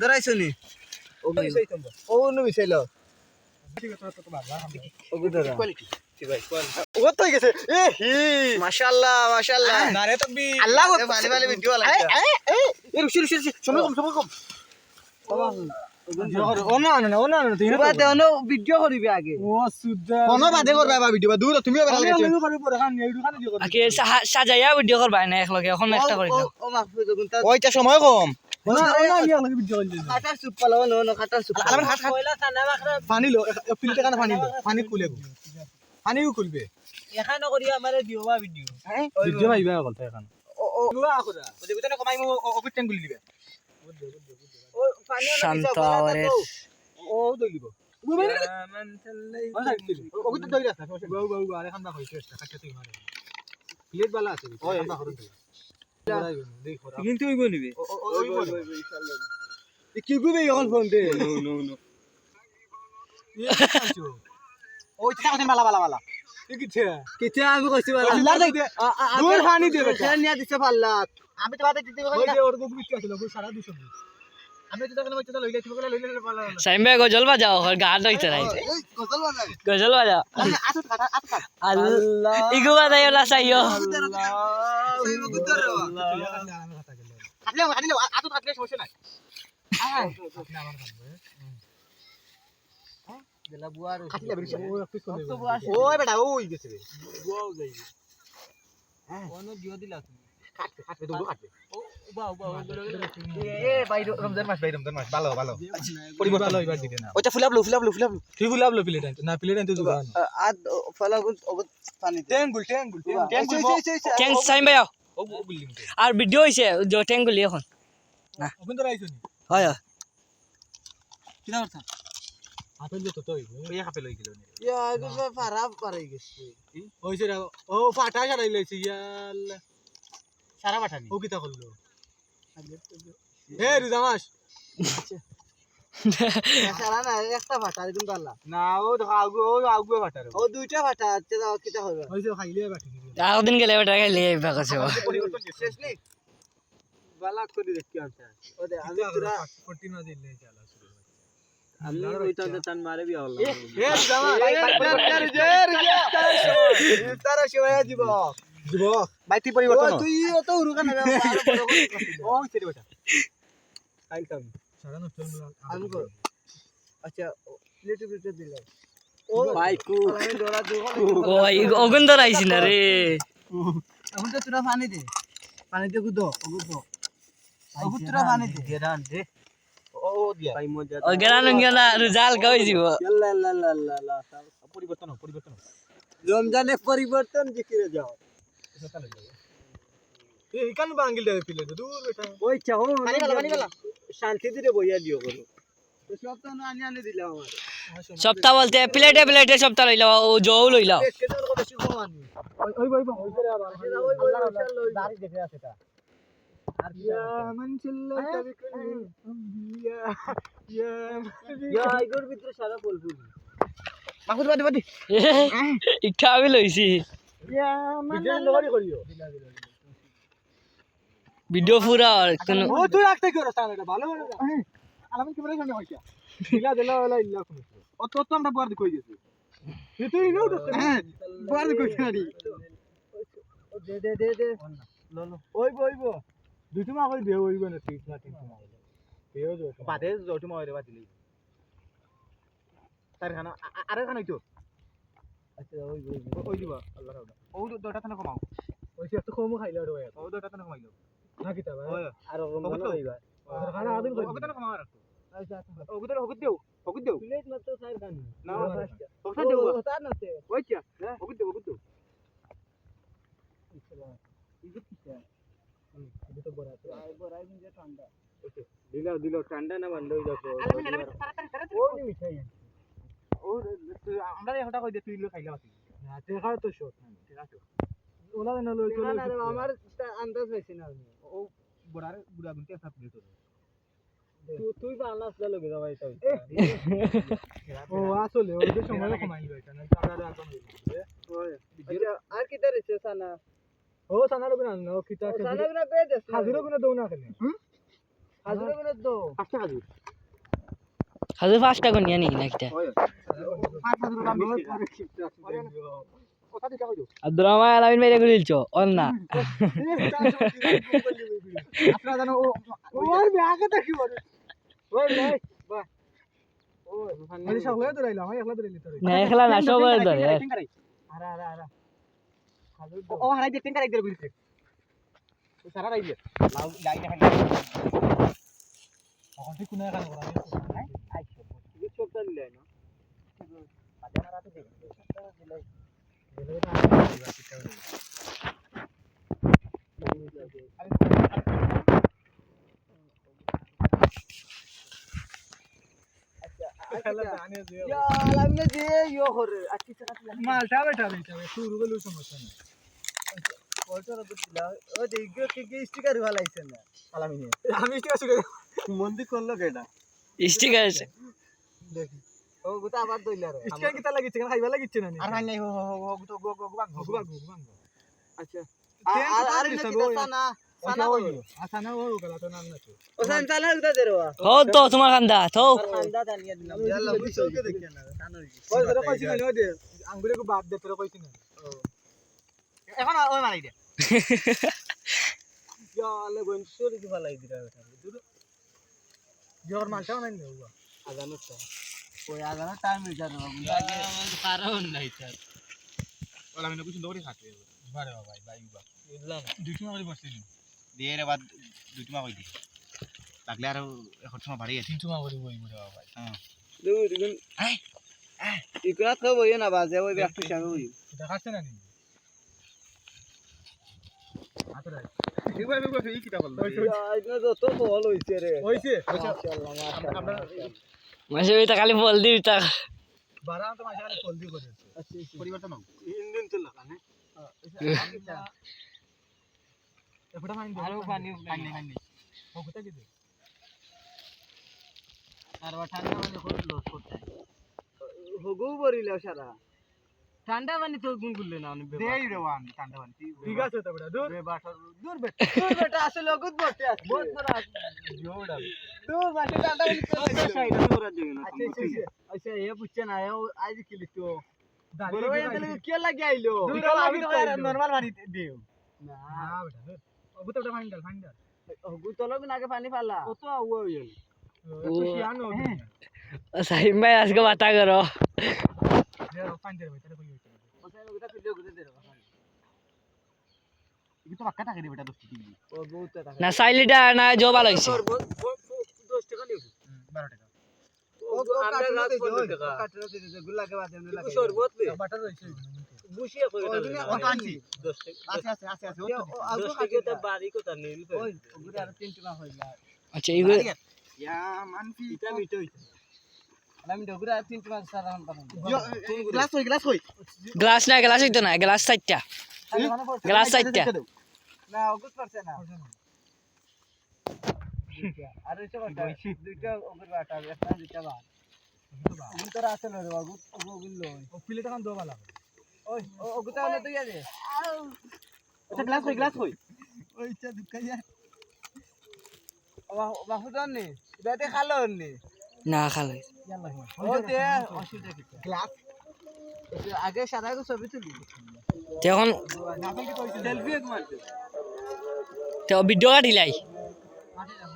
ধরাইছনি ও বিষয় তো ও নো বিষয় লো ঠিক আছে তো বাবা ও ধরা কোয়ালিটি কি ভাই ও তো গেছে এ হি মাশাআল্লাহ মাশাআল্লাহ নারে তকবি আল্লাহ ভালো ভালো ভিডিও লাগছে এ রুশি রুশি সময় কম ও না তুই বাদে ওনো ভিডিও করিবি আগে ও সুদা কোন বাদে করবা বা ভিডিও দূর তুমি বেলা লাগছে আমি করিব রাখান এইডু খানে দি করব আগে সাজায়া ভিডিও করবা না একলগে এখন একটা করি দাও ও মাহফুজ গুনতা ওইটা সময় কম না আমি একলগে ভিডিও করি কাটার সুপ পালো না কাটার সুপ আলার হাত কইলা কানা মাখরা পানি লো ফিল্টার কানা পানি লো পানি খুলে গো পানিও খুলবে এখানে করি আমারে দিওবা ভিডিও ভিডিও ভাইবা বলতে এখন ও দুয়া আখরা ওই ভিতরে কমাই মো অপিটেন গুলি দিবে ও পানি না শান্ত আওয়ারে ও দইলিব মান তাল্লাই ও তো দইরা আছে বাউ বাউ আরে খান না হইছে কাটতে তুই মারে প্লেট বালা আছে খান না হরন দেখো কিন্তু ওই বলিবি ওই ইনশাআল্লাহ কি গুবে এখন ফোন দে নো ওই টাকা বালা বালা বালা কিছে আমি কইছি বালা আল্লাহ দেখ দূর পানি দে বেটা নিয়া দিছে পাল্লাত আমি তো বাদে দিতে কই ওই ওর গুবি কি আছে সারা 200 আমি তো দেখলাম ওইটা লইলে তুমি লইলে পালা সাইমবে গজল বাজাও গান হইতে নাই গজল বাজাও আত কাটা আল্লাহ ইগো বাজাইও না চাইও কাটলে আত কাটলে সমস্যা নাই দেলা বুয়ার কাটলে বেরিছে ওই বেটা ওই গেছে বুয়াও যাইবে হ্যাঁ কোন দিও দিলা তুমি কাটবে দুটো কাটবে ও বাও এ ভাই রমজান মাস ভালো পরিবর্তন ভালো এবার দিতে না ওটা ফুলাবলো তুই ফুলাবলো প্লেট আনতে না প্লেট আনতে জুবা আদ ফলাগুন অবত পানি ট্যাঙ্গুল কেন সাইমবে ও বিল্ডিং আর ভিডিও হইছে যে ট্যাঙ্গুলি এখন না ওখান ধরে আইছনি হয় কিনা করছ আপেল তো তোই ওই আপেল হই গেল ইয়া এগুলো পারাই গেছে হইছে রে ও ফাটা সারাই লইছে ইয়াল্লা সারা পাঠানি ও কিতা করলো এ রুজামাস সারা না একটা ফাটা একদম গাল্লা না ও দেখো আগু ফাটা রে ও দুইটা ফাটা আছে দাও কিতা হবে হইছে খাইলে বাকি আর দিন গেলে ওটা খাইলে বাকাছে শেষ নি বালা করে দেখি আনতা ও দে আমি পুরা 14 না দিলে চালা শুরু আমি ওইটা তান মারে বি হল এ রুজামাস তারা সময় দিব বাইতি পরিবর্তন তুই তো উরুকা না ও সেটা বেটা কাইল কাম সারা নষ্ট আমি কর আচ্ছা প্লেট দিলা ও ভাই কু আমি ডরা দেব ওই অগন্দর আইছি না রে এখন তো তোরা পানি দে গুদো ওগু তোরা পানি দে গেরান দে ও দিয়া ভাই মজা ও গেরান গেনা রেজাল্ট কই দিব আল্লাহ পরিবর্তন রমজানে পরিবর্তন জিকিরে যাও এই কান বাঙ্গিল দেবে পিলে দূর বেটা ওই চাও পানি গলা শান্তি দিতে বইয়া দিও করো তো সব তো আনি দিলাম আমার সপ্তাহ বলতে প্লেটে সপ্তাহ লইলাও ও জও লইলাও ওই দাড়ি দেখে আছে এটা আর ইয়া মান চিল্লা কবি ইয়া ইগোর ভিতরে সারা ফুল মাহুদ বাদি ইচ্ছা আমি লইছি ইয়া মান লড়ি করিও ভিডিও পুরা কোন ও তুই রাখতে কি রাস্তা এটা ভালো আলামিন ক্যামেরা সামনে হইছা দিলা ইল্লা কোন ও তো আমরা বার কই গেছি তুই ইনো তো বার কই ছাড়ি দে লো ওইবো দুইটো মা কই দে ওইবো না 30 না 300 মা দেও যো বাদে যটো মা রে বাদিলি তার খানা আরে খানা হইতো আচ্ছা ওই দিবা আল্লাহ রাউদা ও দুটা থানা কমাও ওই সে এত কম খাইলা রে ও দুটা থানা কমাইলো না কিতা ভাই আর রমজান হইবা খানা আদিন কই ওটা কমা রাখো আচ্ছা ওগুদ দেও প্লেট মত সাইড খানি না ওটা দেও ওটা নাতে ওইছা ওগুদ দেও ইসলা ইগুত কিটা এটা তো বড়াই নিয়ে ঠান্ডা দিলো ঠান্ডা না বন্ধ হই যাবে ও নি মিঠাই ও আমরা এটা কই দে তুই লো খাইলা বাকি না তে খাও তো শট ঠিক আছে ওলা না লো না আমার আন্দাজ হইছে না ও বুড়া গুনতে সাথ দিতো তুই বাংলাদেশ গেল গে ভাই তাই ও আসলে ওই যে সময় কমাইল এটা না চাঁদা আর কম আর কিটা রেছে সানা ও সানা রবিনা নো কিটা সানা রবিনা বে দে খাজুর রবিনা দৌ না খেলে খাজুর গুলো তো 5 টাকা খাজুর খাজুর 5 টাকা নিয়ে নি নাকিটা 5 খাজুর দাম কথা দিতে কইছো আব্দুর রহমান আলামিন মেরে গুলিলছো অন না আপনারা জানো ওর ব্যাগে দেখি বলে ওই ভাই বাহ ওই মানে সকলে ধরাইলাম আমি একলা ধরাইলি তোরে না একলা না সবাই ধরে আরে আরে আরে খাজুর ও হারাই দেখতেন কারাই ধরে গুলিছে ও সারা রাইলে লাউ লাই দেখা এখন ঠিক কোন এখানে করা হ্যাঁ আইছো এই ছোটটা দিলাই না বাজার রাতে দেখো ছোটটা দিলাই মালটা বেটা শুরু করলে সমস্যা নেই স্টিকার ভালাইছে না আমি স্টিকার মন্দির করলো কেটা স্টিকার আছে দেখি ও গুতা আবার দইলা রে স্টিকার কিতা লাগিছে কেন খাইবা লাগিছে না আর নাই হো হো গুতো গো গো গো আচ্ছা আর না না সানা ওই আসানা ও গলা তো নাম না ও সান চালা গুতা দেরবা হো তো তোমার খান্দা তো খান্দা দানিয়া দিলাম আল্লাহ বুঝছো কে দেখে না সানা ওই তোরা কইছিস না ওই দে আঙ্গুরে কো বাদ দে তোরা কইছিস না এখন ওই মারাই দে ইয়া আল্লাহ বনসুরি কি ভালাই দিরা দুটো জোর মালটাও নাই নেওয়া আজানো তো ওই আজানো টাইম হই যাবে আগে কারণ নাই স্যার ওলা আমি কিছু দৌড়ি খাতে বারে ভাই ভাই বুঝলাম দুটো মারি বসছিনি দিয়ে রে বাদ দুটো মা কই দি লাগলে আর এখন সময় বাড়ি আছে তিনটো মা করি বই বুড়া ভাই হ্যাঁ দুই দিন এই ইকরা তো বই না বাজে ওই ব্যাগটা সামনে ওই দেখাচ্ছে না নি আতরা এবার এই কিটা বল আইনা তো বল হইছে রে হইছে মাশাআল্লাহ মাশাআল্লাহ আমরা মাসে এটা খালি বল দি তা বারা তো মাসে খালি বল দি করে আচ্ছা পরিবর্তন হোক ইঞ্জিন তো লাগা না এটা পানি আরো পানি ও কোথা কি দে আর ঠান্ডা মানে কোন লস করতে হগু বরিলা সারা ঠান্ডা পানি তো গুন গুললে না আমি দেই রে ওয়ান ঠান্ডা পানি ঠিক আছে তো বেটা দূর দূর বেটা আসলে অগুত বটে আছে বহুত বড় জোড়া দূর বাসে ঠান্ডা পানি তো সাইড তোরা দিও না আচ্ছা এ পুচ্ছে না আজ কি লিখতো বড় ভাই তাহলে কি লাগি আইলো আমি তো নরমাল পানি দেও না বেটা অগুত ওটা ফাইন্ডাল অগুত লগ না আগে পানি ফালা ও তো ও হইল ও শিয়ানো সাহিম ভাই আজকে বাতা করো পানি দে বেটা কই হইছে ও সাইড ওটা পিলে গুদে দে কি তো বাক্কা থাকে রে বেটা 10 টাকা ও বহুত টাকা না সাইলিটা না জবাল হইছে 10 টাকা নিও 12 টাকা ও আমরা রাত 15 টাকা কাটরা দে গুল্লাকে বাদে আমরা লাগে শরবত লে বাটার হইছে বুশিয়া কই এটা ও পানি 10 টাকা আছে ও 10 টাকা তো বাড়ি কত নিল ওই ওগুলা আর 3 টাকা হইলা আচ্ছা এইগুলো ইয়া মানফি এটা মিটো হইছে আমি ডগুরা 3 টাকা সারা আন পাবো গ্লাস হই গ্লাস না গ্লাস হইতো না গ্লাস 4টা গ্লাস 4টা না অগুত পারছে না আর এটা বাটা দুইটা ওগুর বাটা একটা দুইটা বা ওগুন তোরা আসলে রে অগুত ওগুন লই ও প্লেট এখন দোবা লাগে ওই ওগুতা না তুই আরে আচ্ছা গ্লাস হই ওই চা দুকাইয়া বাহুদান নে বেতে খালো নে না খালে ও দে অসুবিধা কি গ্লাস আগে সারা ছবি তুলি তখন সেলফি এক মারতে তো ভিডিও কাটিলাই মাঠে যাবো